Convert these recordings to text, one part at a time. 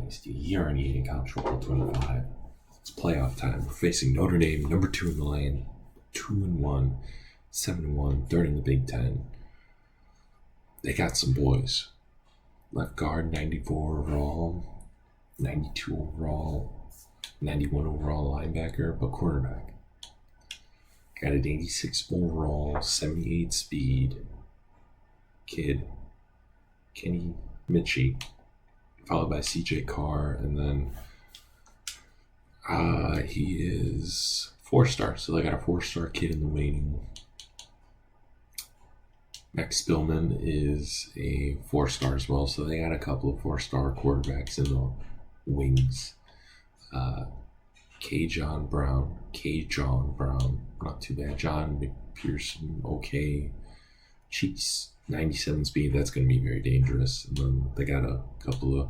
Dynasty. He already ate college football 25. It's playoff time. We're facing Notre Dame, number 2 in the land, 2-1, 7-1, third in the Big Ten. They got some boys. Left guard, 94 overall, 92 overall, 91 overall linebacker, but quarterback. Got an 86 overall, 78 speed kid, Kenny Mitchie, followed by CJ Carr, and then he is 4-star, so they got a 4-star kid in the waiting. Max Spillman is a 4-star as well, so they got a couple of 4-star quarterbacks in the wings. K. John Brown, not too bad. John McPherson, okay. Cheeks, 97 speed, that's going to be very dangerous. And then they got a couple of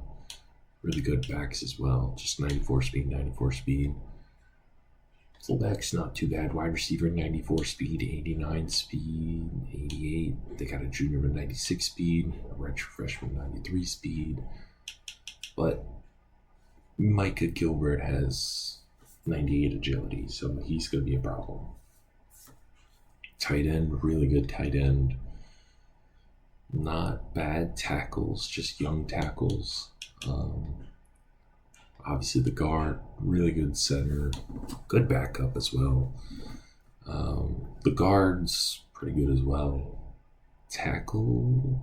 really good backs as well, just 94 speed. Fullback's not too bad. Wide receiver, 94 speed, 89 speed, 88. They got a junior with 96 speed, a redshirt freshman, 93 speed. But Micah Gilbert has 98 agility, so he's going to be a problem. Tight end, really good tight end. Not bad tackles, just young tackles. Obviously the guard, really good center, good backup as well. The guard's pretty good as well. Tackle,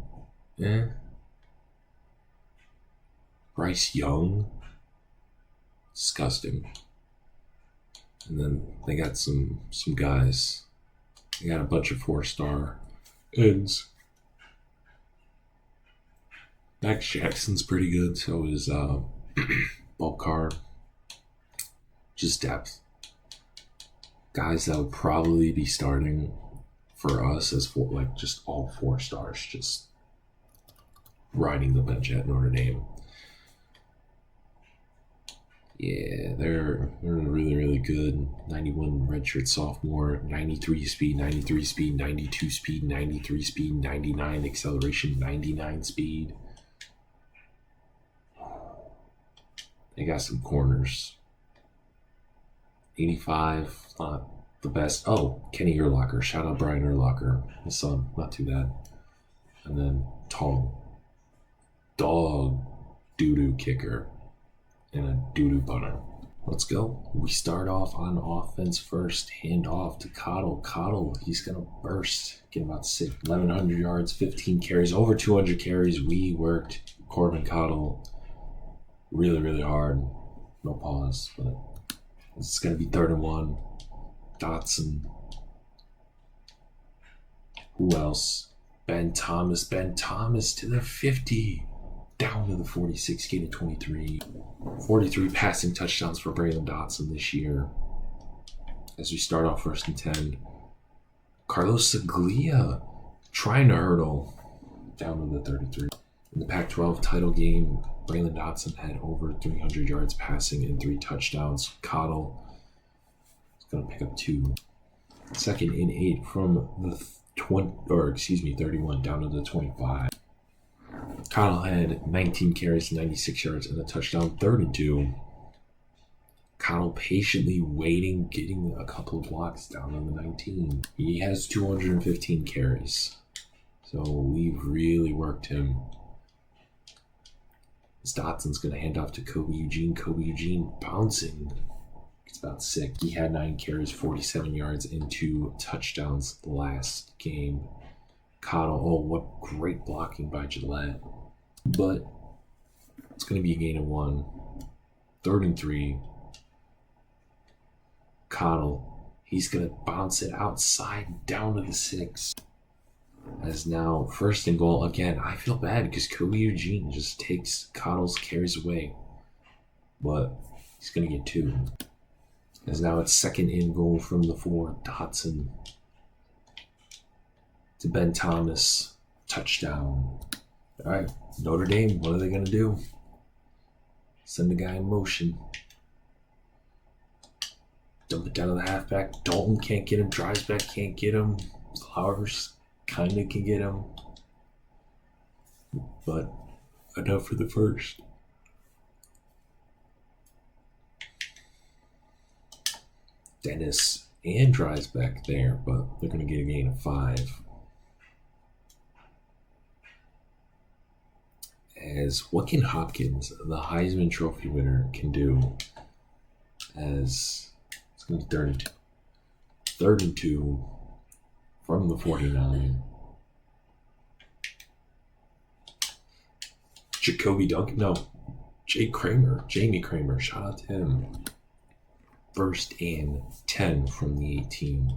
Bryce Young, disgusting. And then they got some guys. They got a bunch of 4-star ends. Max Jackson's pretty good, so is Bulkar. Just depth. Guys that would probably be starting for us as just all 4-stars, just riding the bench at Notre Dame. Yeah, they're really, really good. 91 redshirt sophomore, 93 speed, 92 speed, 93 speed, 99 acceleration, 99 speed. They got some corners. 85, not the best. Oh, Kenny Urlacher. Shout out Brian Urlacher. His son, not too bad. And then Tong. Dog doo-doo kicker. And a doo-doo punter. Let's go. We start off on offense first. Hand off to Cottle. Cottle, he's going to burst. Get about 1,100 yards, 15 carries, over 200 carries. We worked Corbin Cottle really, really hard. No pause, but it's going to be 3rd and 1. Dotson. Who else? Ben Thomas to the 50. Down to the 46, gain of 23. 43 passing touchdowns for Braylon Dotson this year. As we start off 1st and 10. Carlos Saglia trying to hurdle. Down to the 33. In the Pac-12 title game, Braylon Dotson had over 300 yards passing and 3 touchdowns. Cottle is going to pick up 2. 2nd and 8 from the 31 down to the 25. Cottle had 19 carries, 96 yards, and a touchdown. 3rd and 2. Cottle patiently waiting, getting a couple of blocks down on the 19. He has 215 carries. So we've really worked him. As Dotson's going to hand off to Kobe Eugene. Kobe Eugene bouncing. It's about 6. He had 9 carries, 47 yards, and 2 touchdowns last game. Cottle, oh, what great blocking by Gillette. But it's going to be a gain of 1. 3rd and 3. Cottle, he's going to bounce it outside down to the 6. As now 1st and goal again. I feel bad because Kobe Eugene just takes Cottle's carries away. But he's going to get 2. As now it's 2nd and goal from the 4. Dotson to Ben Thomas. Touchdown. All right, Notre Dame, what are they going to do? Send the guy in motion. Dump it down to the halfback. Dalton can't get him. Drives back, can't get him. Flowers kind of can get him. But enough for the first. Dennis and Dreisbeck there, but they're going to get a gain of 5. As what can Hopkins, the Heisman Trophy winner, can do? As it's going to be 3rd and 2 from the 49. Jacoby Duncan, no, Jamie Kramer, shout out to him. 1st and 10 from the 18.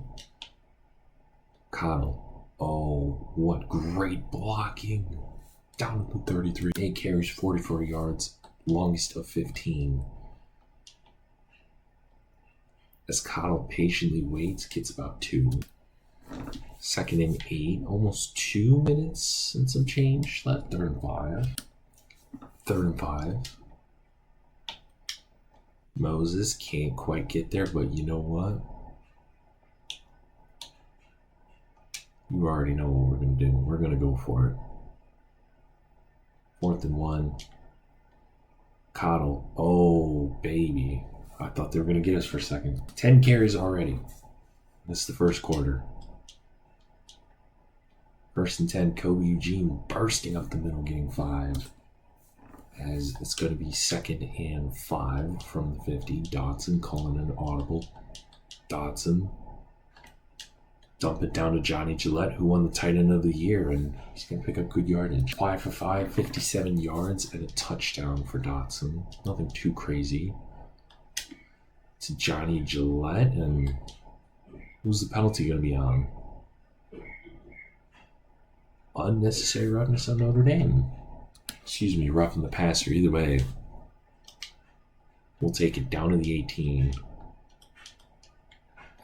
Connell, oh, what great blocking. Down to the 33. 8 carries, 44 yards, longest of 15. As Connell patiently waits, gets about 2. 2nd and 8, almost 2 minutes and some change left. 3rd and 5. 3rd and 5. Moses can't quite get there, but you know what? You already know what we're going to do. We're going to go for it. 4th and 1. Cottle. Oh, baby. I thought they were going to get us for a second. 10 carries already. This is the first quarter. 1st and 10. Kobe Eugene bursting up the middle, getting 5. As it's going to be 2nd and 5 from the 50. Dotson calling an audible. Dotson. Dump it down to Johnny Gillette, who won the tight end of the year, and he's going to pick up good yardage. 5 for 5, 57 yards, and a touchdown for Dotson. Nothing too crazy. To Johnny Gillette, and who's the penalty going to be on? Unnecessary roughness on Notre Dame. Excuse me, roughing the passer. Either way, we'll take it down to the 18.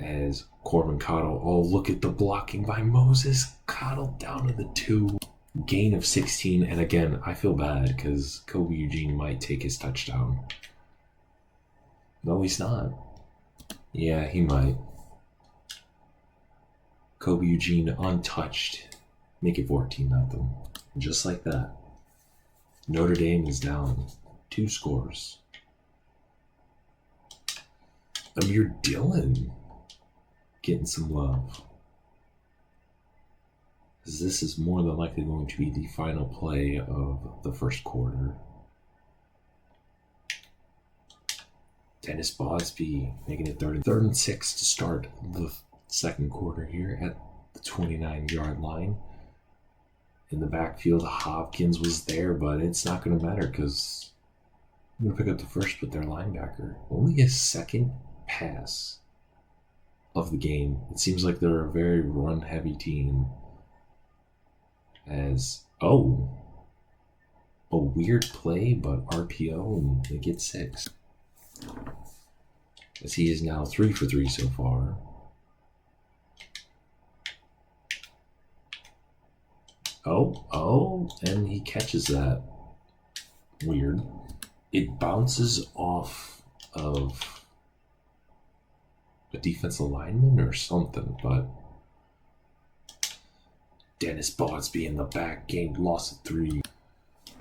As Corbin Cottle, oh, look at the blocking by Moses. Cottle down to the 2. Gain of 16. And again, I feel bad because Kobe Eugene might take his touchdown. No, he's not. Yeah, he might. Kobe Eugene untouched. Make it 14-0. Just like that. Notre Dame is down 2 scores. Amir Dillon getting some love. This is more than likely going to be the final play of the first quarter. Dennis Bosby making it 3rd and 6 to start the second quarter here at the 29-yard line. In the backfield, Hopkins was there, but it's not going to matter because I'm going to pick up the first with their linebacker. Only his 2nd pass of the game. It seems like they're a very run-heavy team. As, oh, a weird play, but RPO, and they get 6. As he is now 3 for 3 so far. Oh, and he catches that. Weird. It bounces off of a defensive lineman or something, but Dennis Bosby in the back, gained loss of 3.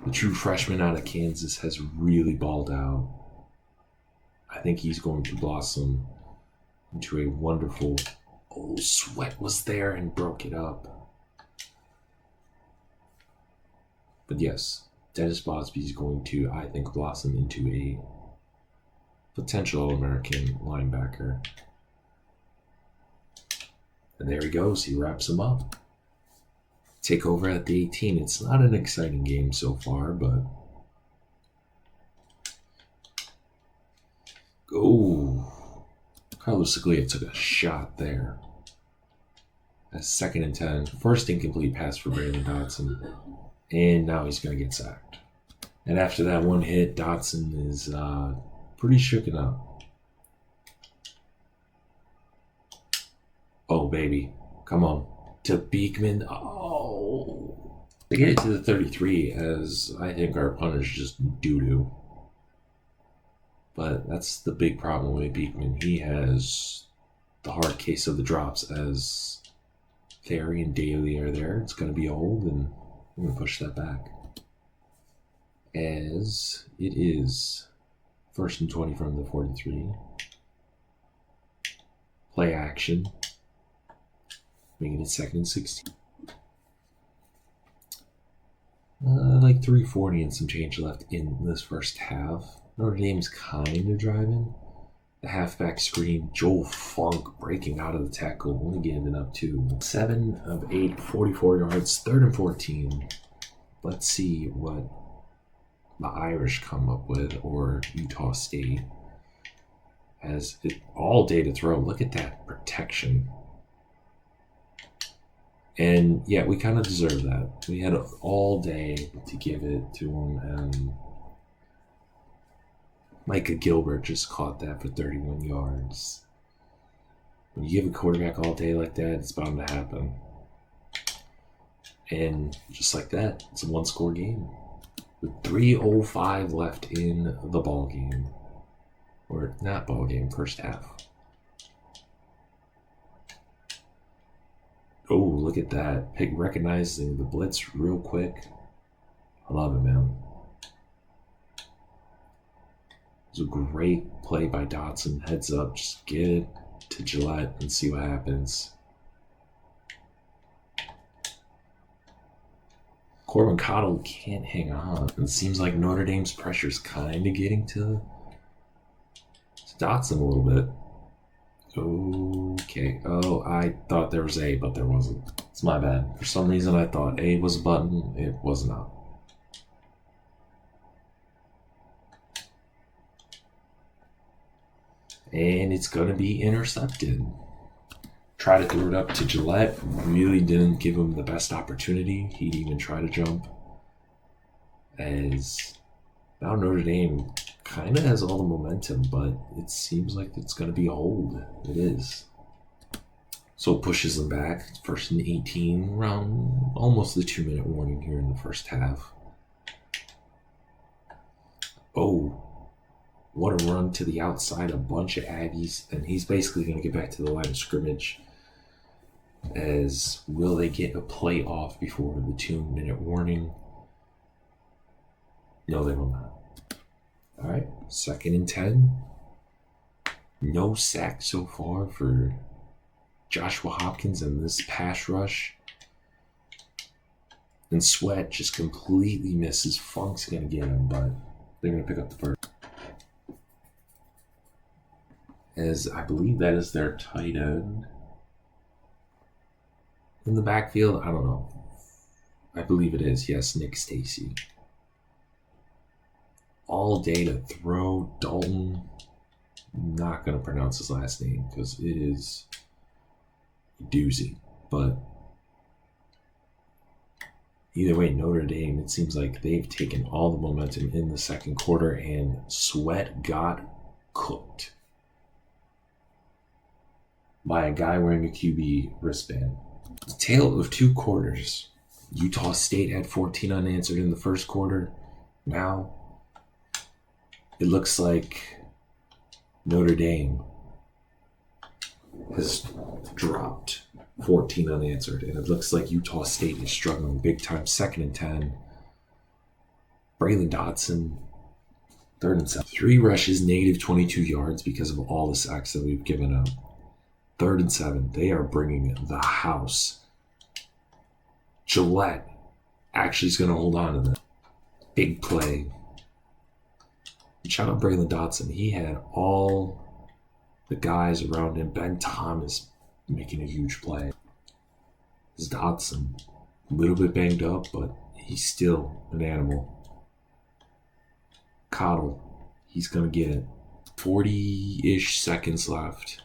The true freshman out of Kansas has really balled out. I think he's going to blossom into a wonderful... Oh, Sweat was there and broke it up. But yes, Dennis Bosby is going to, I think, blossom into a potential All-American linebacker. And there he goes. He wraps him up. Take over at the 18. It's not an exciting game so far, but... Oh, Carlos Seglia took a shot there. That's 2nd and 10. First incomplete pass for Braylon Dotson. And now he's going to get sacked. And after that one hit, Dotson is pretty shooken up. Oh, baby. Come on. To Beekman. Oh. They get it to the 33 as I think our punter's just doo-doo. But that's the big problem with Beekman. He has the hard case of the drops as Theory and Daly are there. It's going to be old, and I'm going to push that back. As it is 1st and 20 from the 43. Play action. Making it 2nd and 16. Like 340 and some change left in this first half. Notre Dame's kind of driving. The halfback screen, Joel Funk breaking out of the tackle, only giving up 2. 7 of 8, 44 yards, 3rd and 14. Let's see what the Irish come up with, or Utah State. Has it all day to throw. Look at that protection. And yeah, we kind of deserve that. We had all day to give it to him, and Micah Gilbert just caught that for 31 yards. When you give a quarterback all day like that, it's bound to happen. And just like that, it's a 1-score game. With 3:05 left in the ball game. Or not ball game, first half. Oh, look at that. Pick recognizing the blitz real quick. I love it, man. It was a great play by Dotson. Heads up, just get it to Gillette and see what happens. Corbin Cottle can't hang on. It seems like Notre Dame's pressure's kind of getting to Dotson a little bit. Okay. Oh, I thought there was A, but there wasn't. It's my bad. For some reason, I thought A was a button. It was not. And it's going to be intercepted. Try to throw it up to Gillette. Really didn't give him the best opportunity. He'd even try to jump. As now Notre Dame kind of has all the momentum, but it seems like it's going to be a hold. It is. So it pushes them back. It's 1st and 18, around almost the 2-minute warning here in the first half. Oh, what a run to the outside, a bunch of Aggies, and he's basically going to get back to the line of scrimmage. As will they get a play off before the 2-minute warning? No, they will not. All right, 2nd and 10. No sack so far for Joshua Hopkins and this pass rush. And Sweat just completely misses. Funk's going to get him, but they're going to pick up the first. As I believe that is their tight end. In the backfield, I don't know. I believe it is. Yes, Nick Stacy. All day to throw. Dalton. I'm not going to pronounce his last name because it is a doozy. But either way, Notre Dame, it seems like they've taken all the momentum in the second quarter, and Sweat got cooked by a guy wearing a QB wristband. The tale of 2 quarters. Utah State had 14 unanswered in the first quarter. Now, it looks like Notre Dame has dropped 14 unanswered, and it looks like Utah State is struggling big time. 2nd and 10. Braylon Dotson, 3rd and 7. 3 rushes, negative 22 yards because of all the sacks that we've given up. 3rd and 7. They are bringing the house. Gillette actually is going to hold on to that. Big play. Shout out Braylon Dotson. He had all the guys around him. Ben Thomas making a huge play. This is Dotson. A little bit banged up, but he's still an animal. Cottle. He's going to get it. 40-ish seconds left.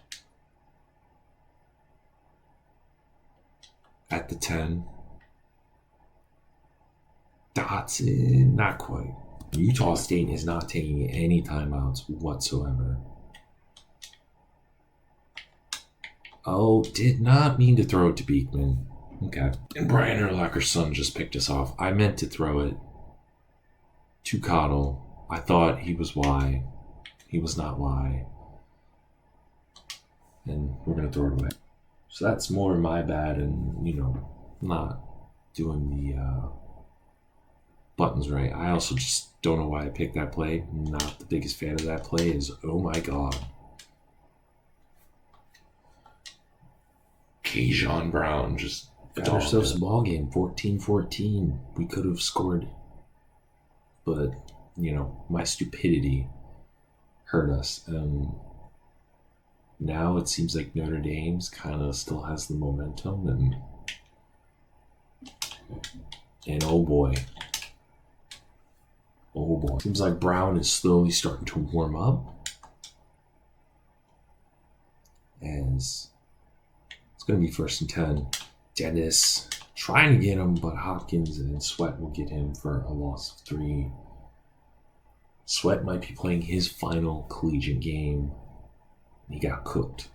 At the 10. Dotson, not quite. Utah State is not taking any timeouts whatsoever. Oh, did not mean to throw it to Beekman. Okay. And Brian Urlacher's son just picked us off. I meant to throw it to Cottle. I thought he was Y. He was not Y. And we're going to throw it away. So that's more my bad, and, not doing the buttons right. I also just don't know why I picked that play. Not the biggest fan of that play. Oh my God. Tajon Brown just got ourselves a ball game, 14-14. We could have scored, but my stupidity hurt us. Now it seems like Notre Dame's kind of still has the momentum, and oh boy, seems like Brown is slowly starting to warm up. As it's going to be 1st and 10. Dennis trying to get him, but Hopkins and Sweat will get him for a loss of 3. Sweat might be playing his final collegiate game. He got cooked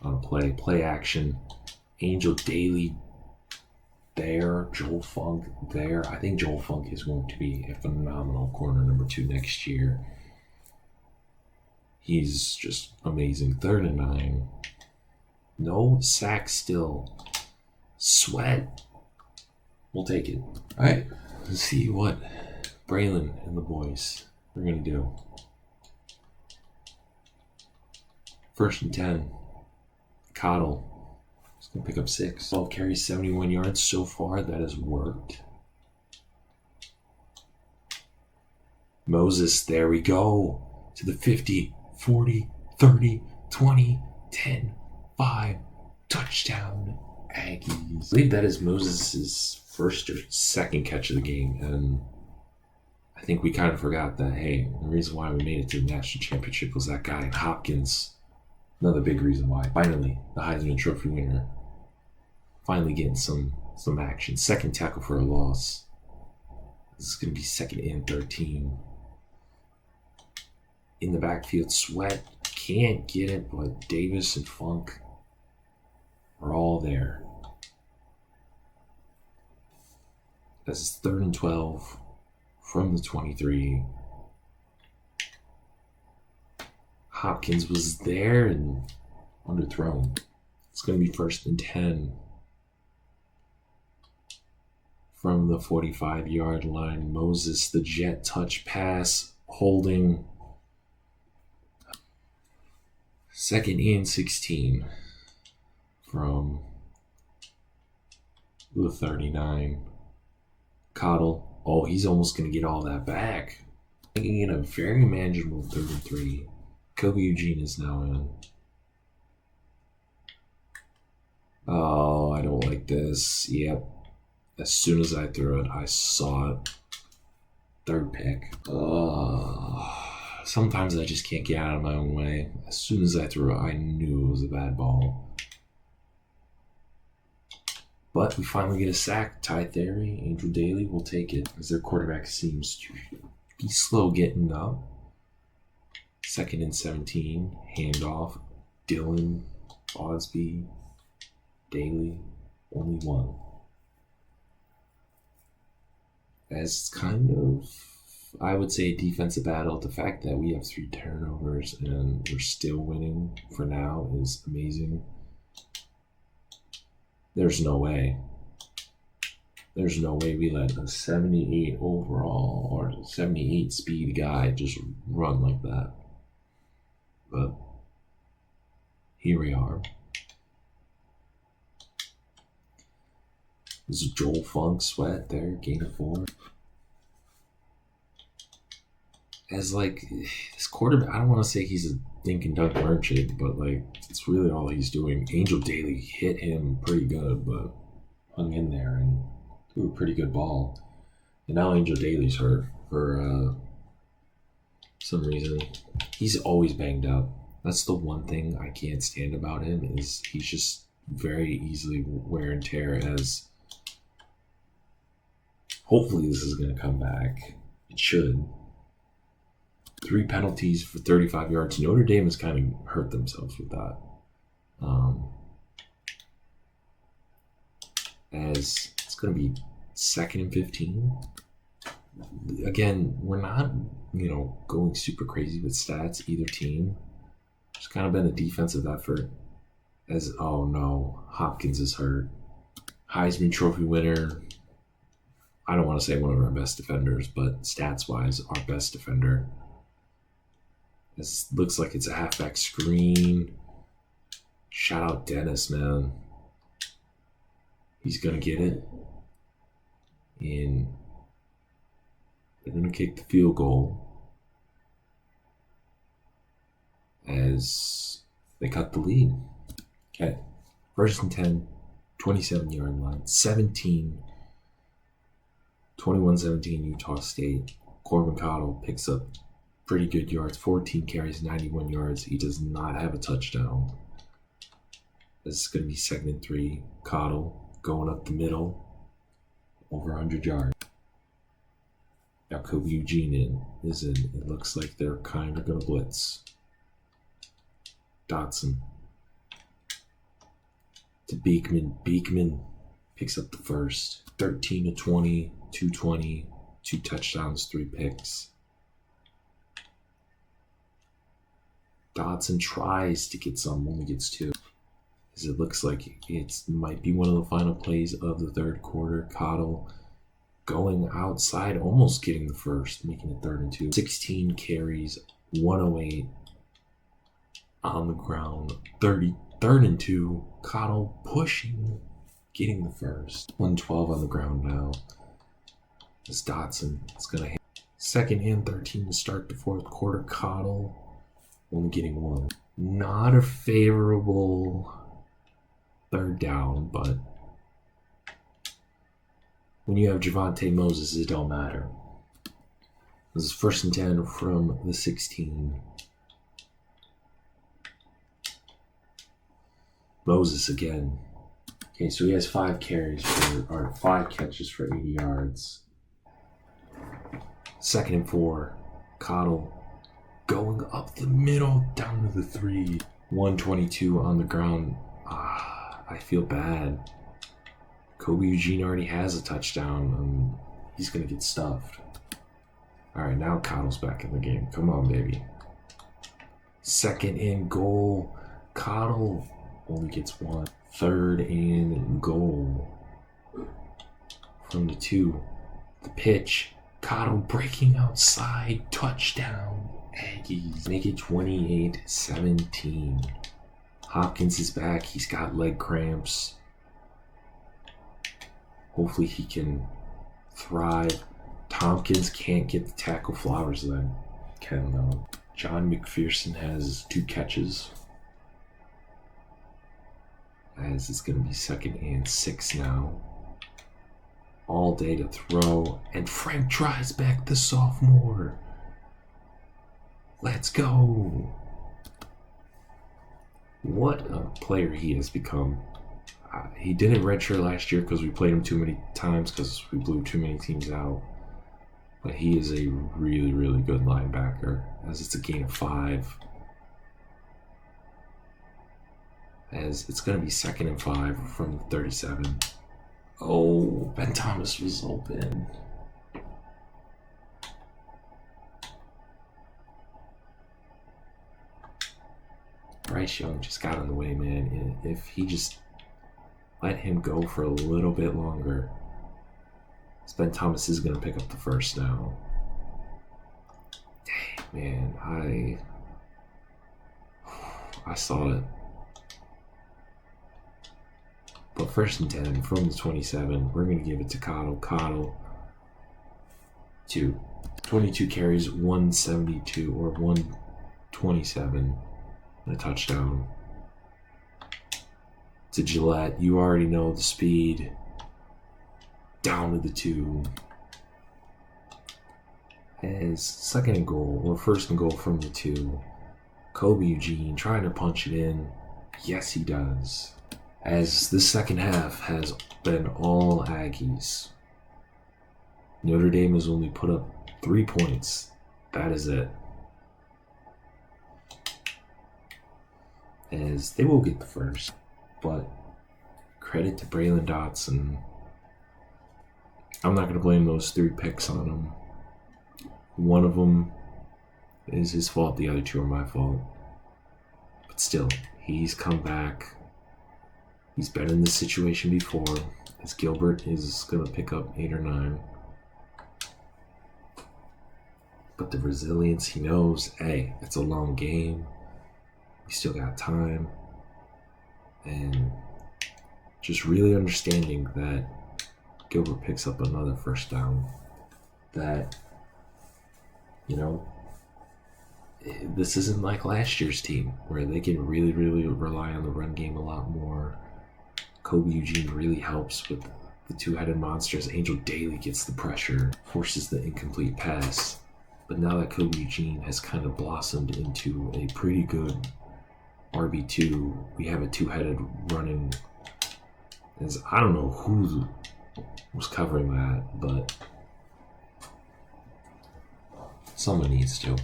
on a play action. Angel Daly there, Joel Funk there. I think Joel Funk is going to be a phenomenal corner number 2 next year. He's just amazing. 3rd and 9. No sack still. Sweat. We'll take it. All right. Let's see what Braylon and the boys are going to do. 1st and 10. Cottle. He's going to pick up 6. 12 carries, 71 yards so far. That has worked. Moses, there we go. To the 50. 40, 30, 20, 10, 5, touchdown, Aggies. I believe that is Moses' first or second catch of the game, and I think we kind of forgot that, hey, the reason why we made it to the national championship was that guy in Hopkins. Another big reason why. Finally, the Heisman Trophy winner. Finally getting some action. 2nd tackle for a loss. This is going to be 2nd and 13. In the backfield, Sweat can't get it, but Davis and Funk are all there. This is 3rd and 12 from the 23. Hopkins was there and underthrown. It's going to be 1st and 10 from the 45-yard line. Moses, the jet touch pass, holding. 2nd and 16 from the 39. Cottle. Oh, he's almost going to get all that back. Making it a very manageable 3rd and 3. Kobe Eugene is now in. Oh, I don't like this. Yep. As soon as I threw it, I saw it. 3rd pick. Sometimes I just can't get out of my own way. As soon as I threw it, I knew it was a bad ball. But we finally get a sack. Ty Theory, Angel Daly will take it as their quarterback seems to be slow getting up. 2nd and 17. Handoff. Dylan, Osby, Daly, only 1. As kind of, I would say, a defensive battle. The fact that we have 3 turnovers and we're still winning for now is amazing. There's no way. There's no way we let a 78 overall or 78 speed guy just run like that. But here we are. This is Joel Funk, Sweat there, gain of 4. As this quarterback, I don't want to say he's a dink and dunk merchant, but it's really all he's doing. Angel Daly hit him pretty good, but hung in there and threw a pretty good ball. And now Angel Daly's hurt for some reason. He's always banged up. That's the one thing I can't stand about him is he's just very easily wear and tear. As hopefully this is going to come back. It should. 3 penalties for 35 yards. Notre Dame has kind of hurt themselves with that. As it's going to be 2nd and 15. Again, we're not, going super crazy with stats, either team. It's kind of been a defensive effort. As, oh no, Hopkins is hurt. Heisman Trophy winner. I don't want to say one of our best defenders, but stats-wise, our best defender. This looks like it's a halfback screen. Shout out Dennis, man. He's going to get it. And they're going to kick the field goal as they cut the lead. Okay. 1st and 10, 27-yard line. 21-17 Utah State. Corbin Cottle picks up pretty good yards. 14 carries, 91 yards. He does not have a touchdown. This is going to be 2nd and 3. Cottle going up the middle. Over 100 yards. Now Kobe Eugene is in. It looks like they're kind of going to blitz. Dotson to Beekman. Beekman picks up the first. 13-20, 220, 2 touchdowns, 3 picks. Dotson tries to get some, only gets 2. As it looks like it might be one of the final plays of the 3rd quarter. Cottle going outside, almost getting the first, making it 3rd and 2. 16 carries, 108 on the ground. 3rd and 2. Cottle pushing, getting the first. 112 on the ground now. As Dotson is going to hit. 2nd and 13 to start the 4th quarter. Cottle only getting 1. Not a favorable 3rd down, but when you have Javonte Moses, it don't matter. This is 1st and 10 from the 16. Moses again. Okay, so he has 5 catches for 80 yards. 2nd and 4. Cottle going up the middle, down to the 3. 122 on the ground. I feel bad. Kobe Eugene already has a touchdown. He's going to get stuffed. All right, now Cottle's back in the game. Come on, baby. 2nd and goal. Cottle only gets 1. 3rd and goal from the 2. The pitch. Cottle breaking outside. Touchdown. Aggies make it 28-17. Hopkins is back. He's got leg cramps. Hopefully he can thrive. Tompkins can't get the tackle. Flowers then can though. John McPherson has 2 catches. As it's going to be 2nd and 6 now. All day to throw. And Frank tries back, the sophomore. Let's go. What a player he has become. He didn't redshirt last year because we played him too many times because we blew too many teams out. But he is a really, really good linebacker, as it's a gain of 5. As it's going to be 2nd and 5 from 37. Oh, Ben Thomas was open. Bryce Young just got in the way, man. If he just let him go for a little bit longer, Ben Thomas is going to pick up the first now. Dang, man. I saw it. But 1st and 10 from the 27. We're going to give it to Cottle. Cottle. 22 carries, 172 or 127. And a touchdown. To Gillette. You already know the speed. Down to the 2. As 2nd and goal, or 1st and goal from the 2. Kobe Eugene trying to punch it in. Yes, he does. As the second half has been all Aggies. Notre Dame has only put up 3 points. That is it. As they will get the first. But credit to Braylon Dotson. I'm not going to blame those 3 picks on him. One of them is his fault. The other 2 are my fault. But still, he's come back. He's been in this situation before. As Gilbert is going to pick up 8 or 9. But the resilience, he knows, hey, it's a long game. We still got time. And just really understanding that Gilbert picks up another first down. That, this isn't like last year's team where they can really, really rely on the run game a lot more. Kobe Eugene really helps with the two-headed monsters. Angel Daly gets the pressure, forces the incomplete pass. But now that Kobe Eugene has kind of blossomed into a pretty good RB2, we have a two-headed running. I don't know who was covering that, but someone needs to.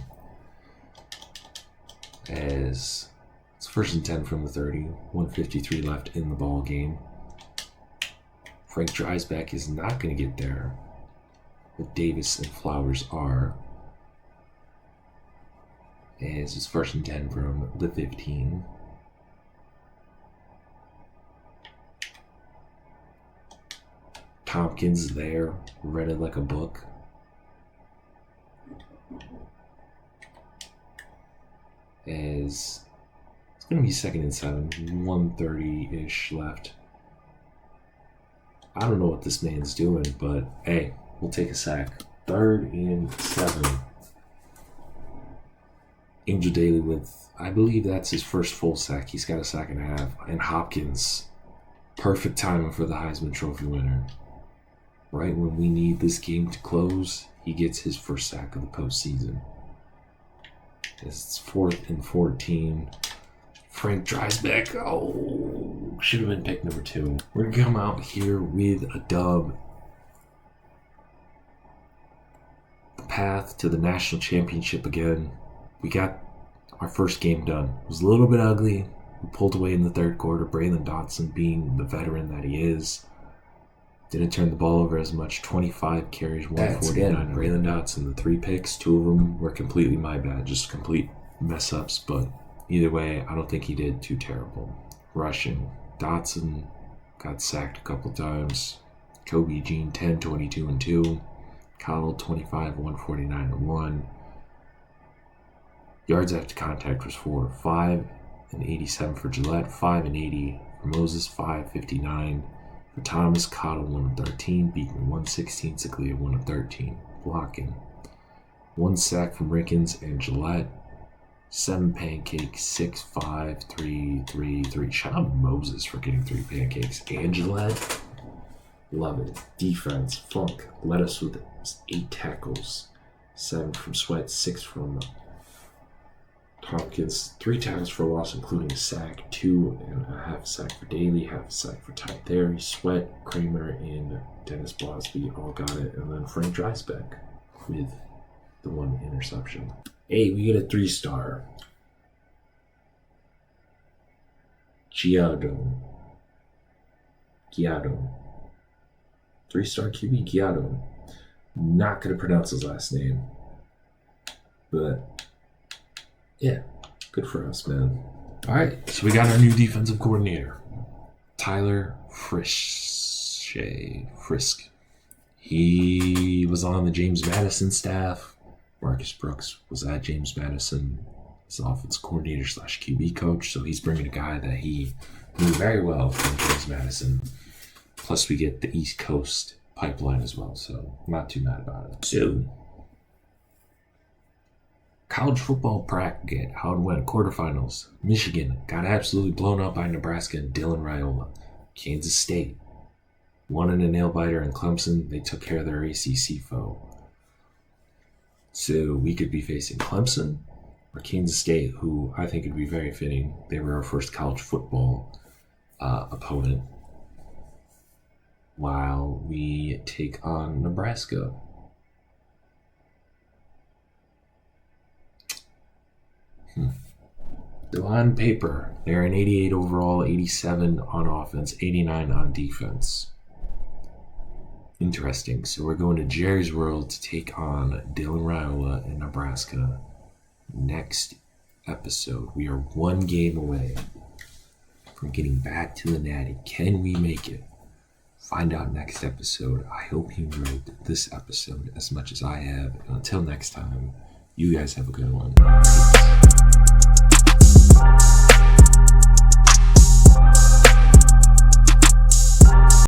As it's 1st and 10 from the 30, 1:53 left in the ball game. Frank Dreisbach is not going to get there, but Davis and Flowers are. As it's 1st and 10 from the 15. Tompkins there, read it like a book. As it's going to be 2nd and 7, 1:30-ish left. I don't know what this man's doing, but hey, we'll take a sack. 3rd and 7. Angel Daly with, I believe that's his first full sack. He's got a sack and a half. And Hopkins, perfect timing for the Heisman Trophy winner. Right when we need this game to close, he gets his first sack of the postseason. It's 4th and 14. Frank Dreisbach, should have been pick number 2. We're going to come out here with a dub. The path to the national championship again. We got our first game done. It was a little bit ugly. We pulled away in the 3rd quarter. Braylon Dotson, being the veteran that he is, didn't turn the ball over as much. 25 carries, 149. Braylon Dotson, the 3 picks, 2 of them were completely my bad. Just complete mess-ups. But either way, I don't think he did too terrible. Rushing, Dotson got sacked a couple times. Kobe Eugene, 10, 22, and 2. Cottle, 25, 149, and 1. Yards after contact was 4. 5 and 87 for Gillette, 5 and 80 for Moses, 5:59 for Thomas. Cottle, 1 of 13. Beekman, 116. Ciclia, 1 of 13. Blocking. 1 sack from Rickens and Gillette. 7 pancakes, 6, 5, 3, 3, 3. Shout out Moses for getting 3 pancakes. And Gillette. Love it. Defense, Funk led us with 8 tackles. 7 from Sweat, 6 from Tompkins, 3 tackles for loss, including a sack, 2 and a half sack for Daly, half a sack for Ty Theory. Sweat, Kramer, and Dennis Blosby all got it. And then Frank Dreisbach with the 1 interception. Hey, we get a 3-star. Giado. 3-star QB, Giado. Not going to pronounce his last name. But yeah, good for us, man. All right, so we got our new defensive coordinator, Tyler Frisk. He was on the James Madison staff. Marcus Brooks was at James Madison as offensive coordinator / QB coach. So he's bringing a guy that he knew very well from James Madison. Plus, we get the East Coast pipeline as well. So I'm not too mad about it. So, college football bracket, how it went, quarterfinals. Michigan got absolutely blown up by Nebraska and Dylan Raiola. Kansas State won in a nail-biter, and Clemson, they took care of their ACC foe. So we could be facing Clemson or Kansas State, who I think would be very fitting. They were our first college football opponent, while we take on Nebraska. So on paper, they're an 88 overall, 87 on offense, 89 on defense. Interesting. So we're going to Jerry's World to take on Dylan Raiola in Nebraska next episode. We are 1 game away from getting back to the Natty. Can we make it? Find out next episode. I hope you enjoyed this episode as much as I have. And until next time, you guys have a good one.